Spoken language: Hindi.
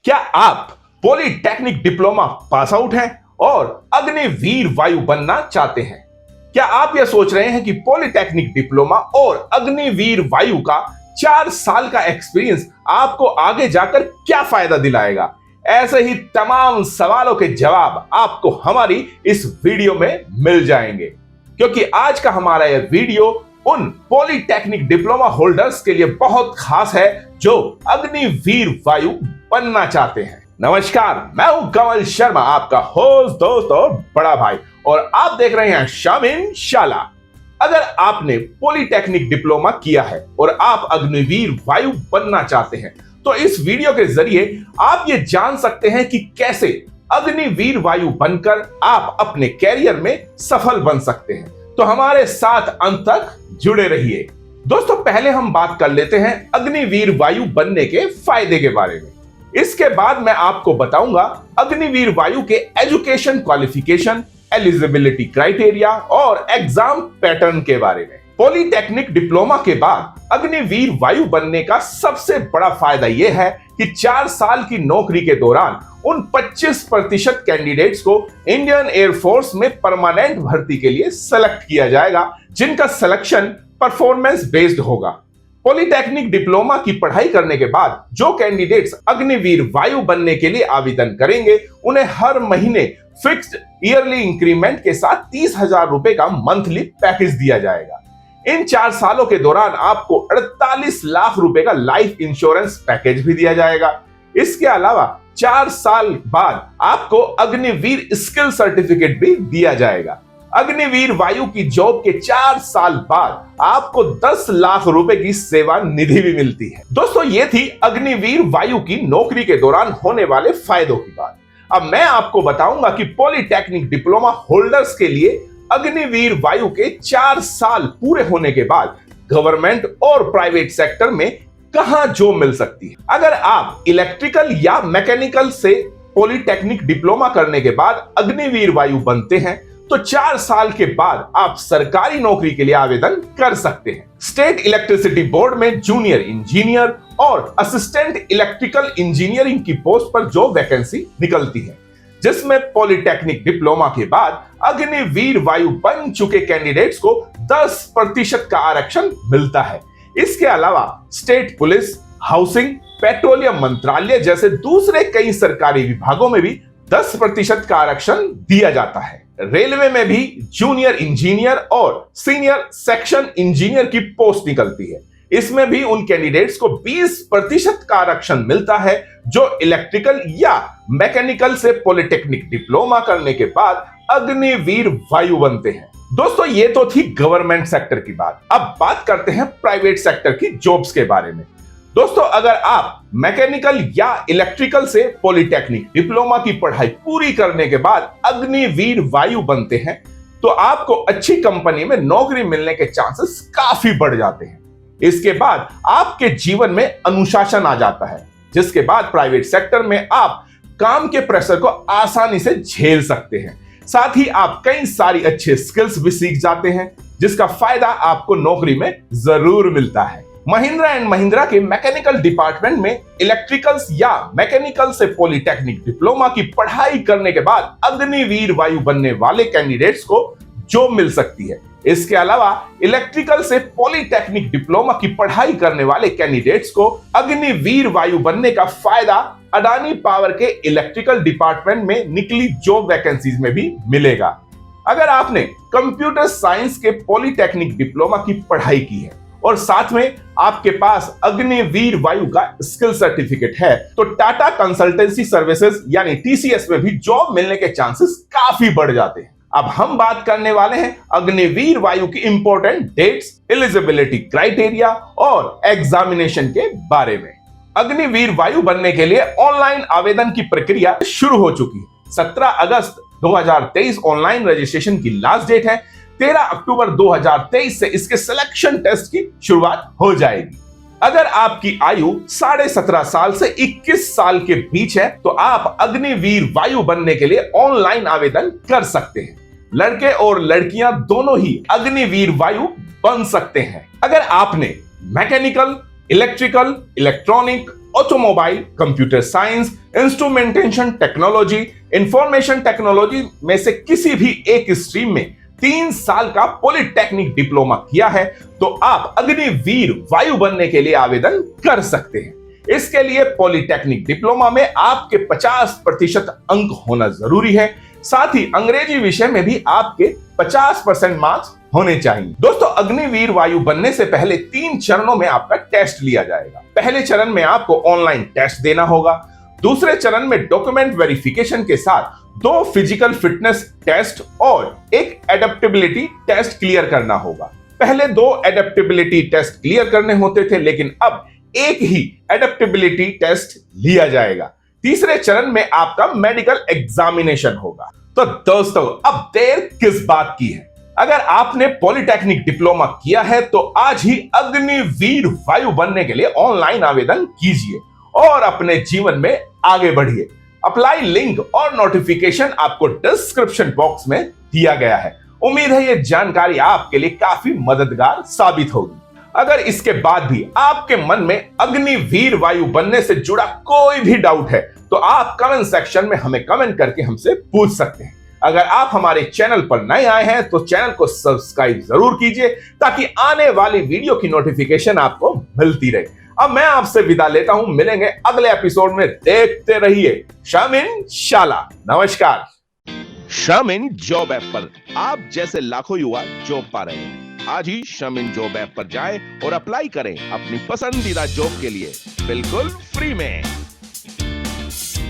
क्या आप पॉलिटेक्निक डिप्लोमा पास आउट हैं और अग्निवीर वायु बनना चाहते हैं? क्या आप यह सोच रहे हैं कि पॉलिटेक्निक डिप्लोमा और अग्निवीर वायु का 4 साल का एक्सपीरियंस आपको आगे जाकर क्या फायदा दिलाएगा? ऐसे ही तमाम सवालों के जवाब आपको हमारी इस वीडियो में मिल जाएंगे, क्योंकि आज का हमारा यह वीडियो उन पॉलिटेक्निक डिप्लोमा होल्डर्स के लिए बहुत खास है जो अग्निवीर वायु बनना चाहते हैं। नमस्कार, मैं हूं कमल शर्मा, आपका होस्ट, दोस्त और बड़ा भाई, और आप देख रहे हैं शामिन शाला। अगर आपने पॉलिटेक्निक डिप्लोमा किया है और आप अग्निवीर वायु बनना चाहते हैं तो इस वीडियो के जरिए आप ये जान सकते हैं कि कैसे अग्निवीर वायु बनकर आप अपने कैरियर में सफल बन सकते हैं। तो हमारे साथ अंत तक जुड़े रहिए। दोस्तों, पहले हम बात कर लेते हैं अग्निवीर वायु बनने के फायदे के बारे में। इसके बाद मैं आपको बताऊंगा अग्निवीर वायु के एजुकेशन क्वालिफिकेशन, एलिजिबिलिटी क्राइटेरिया और एग्जाम पैटर्न के बारे में। पॉलिटेक्निक डिप्लोमा के बाद अग्निवीर वायु बनने का सबसे बड़ा फायदा यह है कि 4 साल की नौकरी के दौरान उन 25% कैंडिडेट्स को इंडियन एयरफोर्स में परमानेंट भर्ती के लिए सेलेक्ट किया जाएगा, जिनका सिलेक्शन परफॉर्मेंस बेस्ड होगा। पॉलिटेक्निक डिप्लोमा की पढ़ाई करने के बाद जो कैंडिडेट्स अग्निवीर वायु बनने के लिए आवेदन करेंगे, उन्हें हर महीने फिक्स्ड ईयरली इंक्रीमेंट के साथ 30,000 रुपए का मंथली पैकेज दिया जाएगा। इन 4 सालों के दौरान आपको 48 लाख रुपए का लाइफ इंश्योरेंस पैकेज भी दिया जाएगा। इसके अलावा 4 साल बाद आपको अग्निवीर स्किल सर्टिफिकेट भी दिया जाएगा। अग्निवीर वायु की जॉब के 4 साल बाद आपको 10 लाख रुपए की सेवा निधि भी मिलती है। दोस्तों, ये थी अग्निवीर वायु की नौकरी के दौरान होने वाले फायदों की बात। अब मैं आपको बताऊंगा कि पॉलिटेक्निक डिप्लोमा होल्डर्स के लिए अग्निवीर वायु के 4 साल पूरे होने के बाद गवर्नमेंट और प्राइवेट सेक्टर में कहां जॉब मिल सकती है। अगर आप इलेक्ट्रिकल या मैकेनिकल से पॉलिटेक्निक डिप्लोमा करने के बाद अग्निवीर वायु बनते हैं तो 4 साल के बाद आप सरकारी नौकरी के लिए आवेदन कर सकते हैं। स्टेट इलेक्ट्रिसिटी बोर्ड में जूनियर इंजीनियर और असिस्टेंट इलेक्ट्रिकल इंजीनियरिंग की पोस्ट पर जो वैकेंसी निकलती है, जिसमें पॉलिटेक्निक डिप्लोमा के बाद अग्निवीर वायु बन चुके कैंडिडेट्स को 10% का आरक्षण मिलता है। इसके अलावा स्टेट पुलिस, हाउसिंग, पेट्रोलियम मंत्रालय जैसे दूसरे कई सरकारी विभागों में भी 10% का आरक्षण दिया जाता है। रेलवे में भी जूनियर इंजीनियर और सीनियर सेक्शन इंजीनियर की पोस्ट निकलती है। इसमें भी उन कैंडिडेट्स को 20% का आरक्षण मिलता है जो इलेक्ट्रिकल या मैकेनिकल से पॉलिटेक्निक डिप्लोमा करने के बाद अग्निवीर वायु बनते हैं। दोस्तों, ये तो थी गवर्नमेंट सेक्टर की बात। अब बात करते हैं प्राइवेट सेक्टर की जॉब्स के बारे में। दोस्तों, अगर आप मैकेनिकल या इलेक्ट्रिकल से पॉलिटेक्निक डिप्लोमा की पढ़ाई पूरी करने के बाद अग्निवीर वायु बनते हैं तो आपको अच्छी कंपनी में नौकरी मिलने के चांसेस काफी बढ़ जाते हैं। इसके बाद आपके जीवन में अनुशासन आ जाता है, जिसके बाद प्राइवेट सेक्टर में आप काम के प्रेशर को आसानी से झेल सकते हैं। साथ ही आप कई सारी अच्छे स्किल्स भी सीख जाते हैं, जिसका फायदा आपको नौकरी में जरूर मिलता है। महिंद्रा एंड महिंद्रा के मैकेनिकल डिपार्टमेंट में इलेक्ट्रिकल्स या मैकेनिकल से पॉलिटेक्निक डिप्लोमा की पढ़ाई करने के बाद अग्निवीर वायु बनने वाले कैंडिडेट्स को जॉब मिल सकती है। इसके अलावा इलेक्ट्रिकल से पॉलिटेक्निक डिप्लोमा की पढ़ाई करने वाले कैंडिडेट्स को अग्निवीर वायु बनने का फायदा अडानी पावर के इलेक्ट्रिकल डिपार्टमेंट में निकली जॉब वैकेंसीज में भी मिलेगा। अगर आपने कंप्यूटर साइंस के पॉलिटेक्निक डिप्लोमा की पढ़ाई की है और साथ में आपके पास अग्निवीर वायु का स्किल सर्टिफिकेट है तो टाटा कंसल्टेंसी सर्विसेज यानी टीसीएस में भी जॉब मिलने के चांसेस काफी बढ़ जाते हैं। अब हम बात करने वाले हैं अग्निवीर वायु की इंपॉर्टेंट डेट्स, एलिजिबिलिटी क्राइटेरिया और एग्जामिनेशन के बारे में। अग्निवीर वायु बनने के लिए ऑनलाइन आवेदन की प्रक्रिया शुरू हो चुकी है। 17 अगस्त 2023 ऑनलाइन रजिस्ट्रेशन की लास्ट डेट है। 13 अक्टूबर 2023 से इसके सिलेक्शन टेस्ट की शुरुआत हो जाएगी। अगर आपकी आयु 17.5 साल से 21 साल के बीच है तो आप अग्निवीर वायु बनने के लिए ऑनलाइन आवेदन कर सकते हैं। लड़के और लड़कियां दोनों ही अग्निवीर वायु बन सकते हैं। अगर आपने mechanical, electrical, electronic automobile, computer science, instrumentation technology, information technology में से किसी भी एक स्ट्रीम में 3 साल का पॉलिटेक्निक डिप्लोमा किया है तो आप अग्निवीर वायु बनने के लिए आवेदन कर सकते हैं। इसके लिए पॉलिटेक्निक डिप्लोमा में आपके 50% अंक होना जरूरी है। साथ ही अंग्रेजी विषय में भी आपके 50% मार्क्स होने चाहिए। दोस्तों, अग्निवीर वायु बनने से पहले 3 चरणों में आपका टेस्ट लिया जाएगा। पहले चरण में आपको ऑनलाइन टेस्ट देना होगा। दूसरे चरण में डॉक्यूमेंट वेरिफिकेशन के साथ 2 फिजिकल फिटनेस टेस्ट और एक एडेप्टेबिलिटी टेस्ट क्लियर करना होगा। पहले 2 एडेप्टेबिलिटी टेस्ट क्लियर करने होते थे, लेकिन अब एक ही एडेप्टेबिलिटी टेस्ट लिया जाएगा। तीसरे चरण में आपका मेडिकल एग्जामिनेशन होगा। तो दोस्तों, अब देर किस बात की है? अगर आपने पॉलिटेक्निक डिप्लोमा किया है तो आज ही अग्निवीर वायु बनने के लिए ऑनलाइन आवेदन कीजिए और अपने जीवन में आगे बढ़िए। अप्लाई लिंक और नोटिफिकेशन आपको डिस्क्रिप्शन बॉक्स में दिया गया है। उम्मीद है यह जानकारी आपके लिए काफी मददगार साबित होगी। अगर इसके बाद भी आपके मन में अग्निवीर वायु बनने से जुड़ा कोई भी डाउट है तो आप कमेंट सेक्शन में हमें कमेंट करके हमसे पूछ सकते हैं। अगर आप हमारे चैनल पर नए आए हैं तो चैनल को सब्सक्राइब जरूर कीजिए ताकि आने वाली वीडियो की नोटिफिकेशन आपको मिलती रहे। अब मैं आपसे विदा लेता हूं, मिलेंगे अगले एपिसोड में। देखते रहिए शामिन शाला। नमस्कार। शामिन जॉब ऐप पर आप जैसे लाखों युवा जॉब पा रहे हैं। आज ही शामिन जॉब ऐप पर जाएं और अप्लाई करें अपनी पसंदीदा जॉब के लिए बिल्कुल फ्री में।